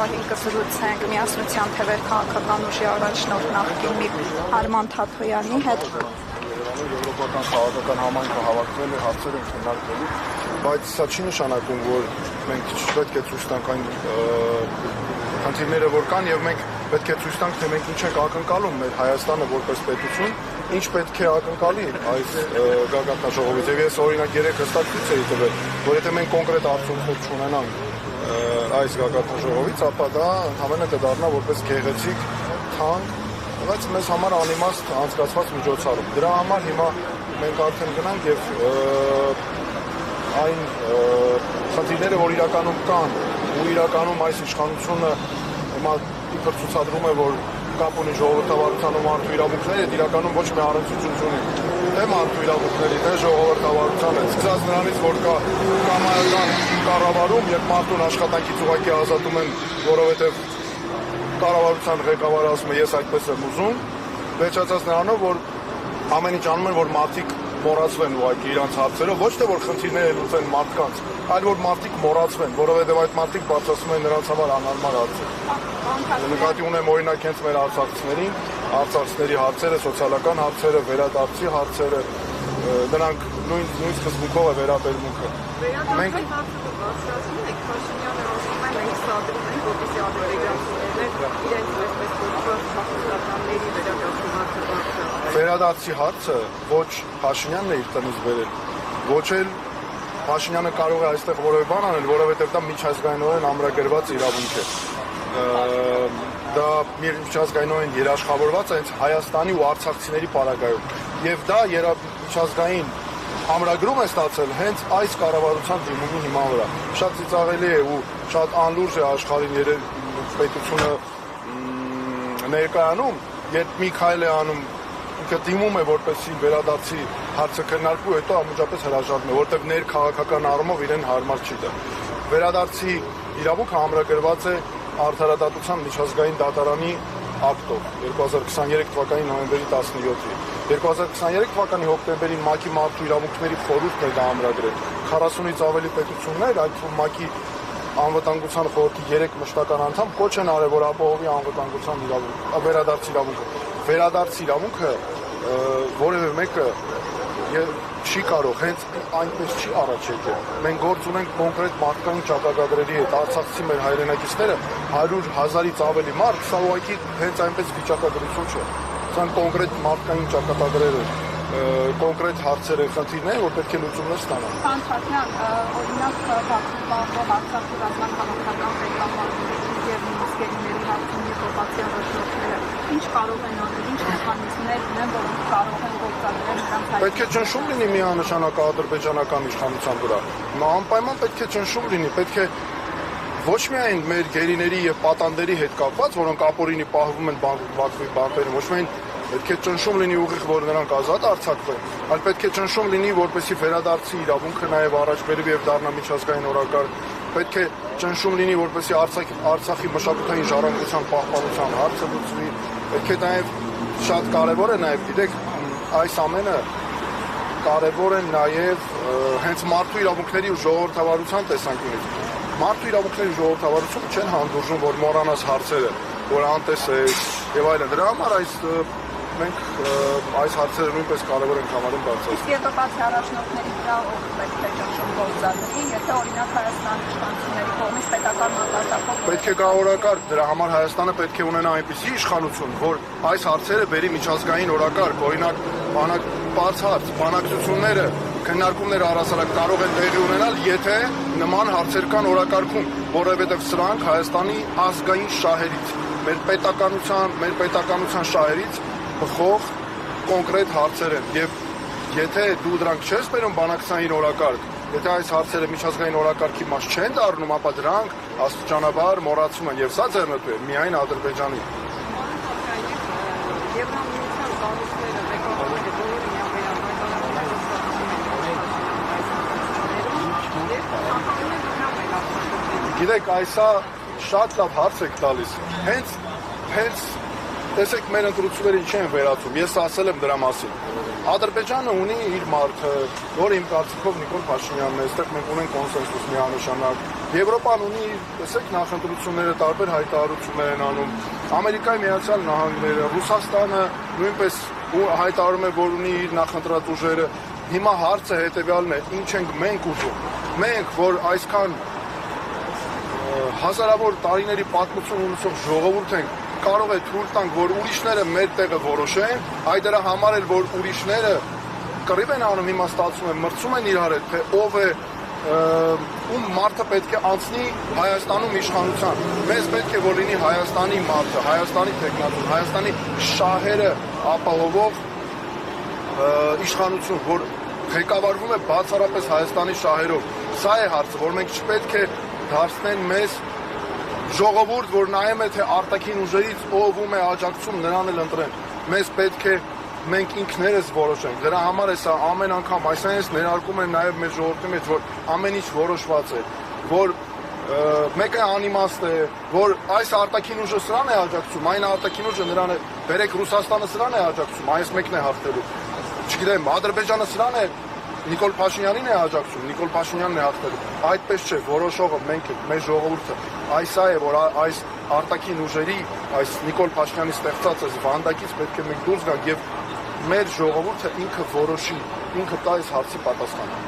Կզրուցենք Միասնության Թևեր քաղաքական ուժի առաջնորդ նախկին ՄԻՊ Արման Թաթոյանի հետ։ Եվրոպական քաղաքական համայնքը հավաքվել է, հարցեր են քննարկվելու, բայց սա չի նշանակում, որ մենք պետք է ցույց տանք այն խնդիրները, որ կան, եւ մենք պետք է ցույց տանք, թե մենք ինչ ենք ակնկալում մեր Հայաստանը որպես պետություն, ինչ պետք է ակնկալի այս գագաթնաժողովից։ Եվ ես օրինակ 3 հստակ ցույց էի տվել, որ եթե մենք կոնկրետ արդյունքներ չունենանք այս գագաթնաժողովից, ապա դա ընդհանրապես կդառնա որպես գեղեցիկ, թանկ, բայց մեզ համար անիմաստ անցկացված միջոցառում։ Դրա համար հիմա մենք արդեն գնանք եւ այն խնդիրները, որ իրականում կան, ու իրականում այս իշխանությունը հիմա իբր ցուցադրում է, որ կապ ունի ժողովրդավարության ու մարդու իրավունքների հետ, իրականում ոչ մի առնչություն չունի թե մարդու իրավունքների, թե ժողովրդավարության հետ։ Սկսած նրանից, որ կա կամայական կառավարում, երբ մարդուն աշխատանքից ուղղակի ազատում են, որովհետև կառավարության ղեկավարը ասում է ես այդպես եմ ուզում, վերջացած նրանով, որ ամեն ինչ անում են, որ մարդիկ մոռացվեն ուղղակի իրանց հարցերով, ոչ թե որ խնդիրները լուծեն մարդկանց, այլ որ մարդիկ մոռացվեն, որովհետև այդ մարդիկ բարձրացնում են նրանց համար անհարմար հարցեր։ Նկատի ունեմ օրինակ հենց մեր արցախցիների հարցերը, սոցիալական հարցերը, վերադարձի հարցերը, նրանք նույն սկզբունքով է վերաբերմունքը։ Մենք բարձրացնում եք Փաշինյանը ասում է մենք սադրում ենք, որպեսզի ադրբեջանցիները իրենց այսպես կոչված քաղաքականների վերադարձի հարցը բարձրացնեն։ Վերադարձի հարցը ոչ Փաշինյանն է իր տնից բերել, ոչ էլ Փաշինյանը կարող է այստեղ որևէ բան անել, որովհետև դա միջազգայինորեն ամրագրված իրավունք է։ Դա միջազգայինորեն երաշխավորված է հենց Հայաստանի ու արցախցիների պարագայում։ Եվ դա միջազգային ամրագրում է ստացել հենց այս կառավարության դիմումի հիման վրա։ Շատ ծիծաղելի է ու շատ անլուրջ է աշխարհին պետությունը ներկայանում, երբ մի քայլ է անում, ինքը դիմում է, որպեսզի վերադարձի հարցը քննարկվի, հետո անմիջապես հրաժարվում է, որտեղ ներքաղաքական առումով իրեն հարմար չի դա։ Վերադարձի իրավունքը ամրագրված է Արդարադատության միջազգային դատարանի ակտով 2023 թվականի նոյեմբերի 17-ի։ 2023 թվականի հոկտեմբերի ՄԱԿ-ի մարդու իրավունքների խորհուրդն է դա ամրագրել։ 40-ից ավելի պետություններ, այդ թվում ՄԱԿ-ի անվտանգության խորհրդի 3 մշտական անդամ կոչ են արել, որ ապահովի անվտանգության վերադարձի իրավունքը։ Վերադարձի իրավունքը որևէ մեկը չի կարող, հենց այնպես չի առաջ եկել։ Մենք գործ ունենք կոնկրետ մարդկային ճակատագրերի հետ, արցախցի մեր հայրենակիցները 100,000-ից ավելի մարդ, սա ուղղակի հենց այնպես վիճակագրություն չէ։ Սա կոնկրետ մարդկային ճակատագրեր են, կոնկրետ հարցեր են, խնդիրներ, որ պետք է լուծումներ ստանան։ Պարոն Թաթոյան, օրինակ Բաքվում Արցախի ռազմական քաղաքական ղեկավարների եւ նիստերների հարցում եվրոպացի առաջնորդները ինչ կարող են անել, ինչ մեխանիզմներ ունեն, որոնք կարող են գործադրել նրանց հայ։ Պետք է ճնշում լինի միանշանակ ադրբեջանական իշխանության վրա։ Անպայման պետք է ճնշում լինի, պետք է ոչ միայն մեր գերիների եւ պատանդերի հետ կապված, որոնք ապօրինի պահվում են Բաքվի բանտերում, ոչ միայն պետք է ճնշում լինի ուղիղ, որ նրանք ազատ արձակվեն, այլ պետք է ճնշում լինի, որպեսզի վերադարձի իրավունքը նաեւ առաջ բերվի եւ դառնա միջազգային օրակարգ։ Պետք է ճնշում լինի, որպեսզի Արցախի մշակութային ժառանգության պահպանության հարցը լուծվի։ Պետք է նաեւ շատ կարեւոր է նաեւ, գիտեք, այս ամենը կարեւոր է նաեւ հենց մարդու իրավունքների ու ժողովրդավարության տեսանկյունից։ Մարդու իրավունքների ժողովրդավարությունը չեն հանդուրժում, որ մոռանաս հարցերը, որ անտեսես եւ այլն։ Դրա համար մենք այս հարցերը նույնպես կարևոր ենք համարում բարձրացնել։ Իսկ եվրոպացի առաջնորդների վրա ով պետք է ճնշում գործադրի, եթե օրինակ Հայաստանի իշխանությունների կողմից պետական մակարդակով պետք է գա օրակարգ, դրա համար Հայաստանը պետք է ունենա այնպիսի իշխանություն, որ այս հարցերը բերի միջազգային օրակարգ, օրինակ բանակցությունները, քննարկումները առհասարակ կարող են տեղի ունենալ, եթե նման հարցեր կան օրակարգում, որովհետև սրանք Հայաստանի ազգային շահերից, մեր պետականության շահերից բխող կոնկրետ հարցեր են եւ եթե դու դրանք չես բերում բանակցային օրակարգ, եթե այս հարցերը միջազգային օրակարգի մաս չեն դառնում, ապա դրանք աստիճանաբար մոռացում են եւ սա ձեռնտու է միայն Ադրբեջանի։ Գիտեք, այսա շատ լավ հարց եք տալիս։ Հենց տեսեք, մեր ընտրությունները ինչ են վերածում, ես ասել եմ դրա մասին։ Ադրբեջանը ունի իր մարդը, որը իմ կարծիքով Նիկոլ Փաշինյանն է, այստեղ մենք ունենք կոնսենսուս միանշանակ, Եվրոպան ունի, տեսեք, նախընտրությունները տարբեր հայտարարություններ են անում։ Ամերիկայի Միացյալ Նահանգները, Ռուսաստանը նույնպես հայտարարում է, որ ունի իր նախընտրած ուժերը։ Հիմա հարցը հետևյալն է, ինչ ենք մենք ուզում։ Մենք, որ այսքան հազարավոր տարիների պատմություն ունեցող ժողովուրդ ենք, կարող է թույլ տանք, որ ուրիշները մեր տեղը որոշեն, այ դրա համար էլ որ ուրիշները կռիվ են անում, հիմա ստացվում է, մրցում են իրար հետ, թե ով է ում մարդը պետք է անցնի Հայաստանում իշխանության։ Մեզ պետք է որ լինի Հայաստանի մարդը, Հայաստանի տեխնատուն, Հայաստանի շահերը ապահովող իշխանություն, որ ղեկավարվում է բացառապես Հայաստանի շահերով։ Սա է հարցը, որ մենք չպետք է դարձնեն մեզ ժողովուրդ, որ նայում է թե արտաքին ուժերից ով ում է աջակցում, նրան էլ ընտրեն։ Մեզ պետք է մենք ինքներս որոշենք։ Դրա համար է սա ամեն անգամ այսպես ներարկում են նաև մեր ժողովրդի մեջ, որ ամեն ինչ որոշված է, որ մեկը անիմաստ է, որ այս արտաքին ուժը սրան է աջակցում, այն արտաքին ուժը նրան է, բերեք Ռուսաստանը սրան է աջակցում, այս մեկն է հաղթելու։ Չգիտեմ, Ադրբեջանը սրան է Նիկոլ Փաշինյանին է աջակցում, Նիկոլ Փաշինյանն է հաղթելու։ Այդպես չէ, որոշողը մենք ենք, մեր ժողովուրդը։ Այս է, որ այս արտաքին ուժերի, այս Նիկոլ Փաշինյանի ստեղծած այս վանդակից պետք է մենք դուրս գանք եւ մեր ժողովուրդը ինքը որոշի, ինքը տա այս հարցի պատասխանը։